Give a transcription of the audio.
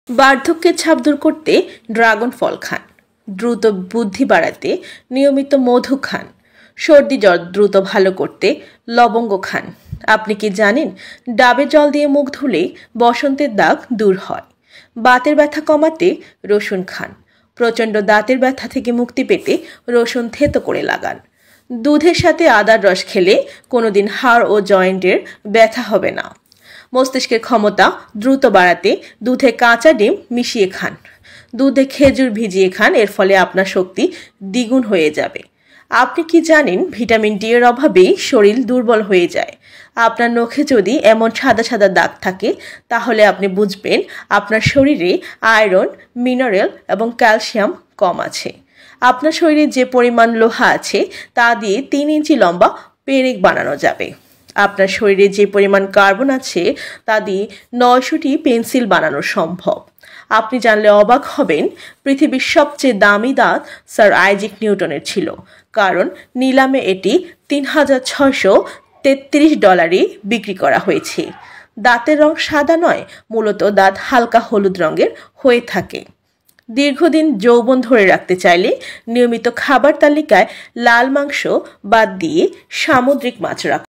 বার্ধক্যের ছাপ দূর করতে ড্রাগন ফল খান। দ্রুত বুদ্ধি বাড়াতে নিয়মিত মধু খান। সর্দি জ্বর দ্রুত ভালো করতে লবঙ্গ খান। আপনি কি জানেন ডাবের জল দিয়ে মুখ ধুলে বসন্তের দাগ দূর হয়? বাতের ব্যথা কমাতে রসুন খান। প্রচণ্ড দাঁতের ব্যথা থেকে মুক্তি পেতে রসুন থেতো করে লাগান। দুধের সাথে আদার রস খেলে কোনোদিন হাড় ও জয়েন্টের ব্যথা হবে না। মস্তিষ্কের ক্ষমতা দ্রুত বাড়াতে দুধে কাঁচা ডিম মিশিয়ে খান। দুধে খেজুর ভিজিয়ে খান, এর ফলে আপনার শক্তি দ্বিগুণ হয়ে যাবে। আপনি কি জানেন ভিটামিন ডি এর অভাবেই শরীর দুর্বল হয়ে যায়? আপনার নখে যদি এমন সাদা সাদা দাগ থাকে তাহলে আপনি বুঝবেন আপনার শরীরে আয়রন, মিনারেল এবং ক্যালসিয়াম কম আছে। আপনার শরীরে যে পরিমাণ লোহা আছে তা দিয়ে 3 ইঞ্চি লম্বা পেরেক বানানো যাবে। আপনার শরীরে যে পরিমাণ কার্বন আছে তা দিয়ে 900টি পেন্সিল বানানো সম্ভব। আপনি জানলে অবাক হবেন, পৃথিবীর সবচেয়ে দামি দাঁত স্যার আইজ্যাক নিউটনের ছিল, কারণ নিলামে এটি $3,633 বিক্রি করা হয়েছে। দাঁতের রং সাদা নয়, মূলত দাঁত হালকা হলুদ রঙের হয়ে থাকে। দীর্ঘদিন যৌবন ধরে রাখতে চাইলে নিয়মিত খাবার তালিকায় লাল মাংস বাদ দিয়ে সামুদ্রিক মাছ রাখুন।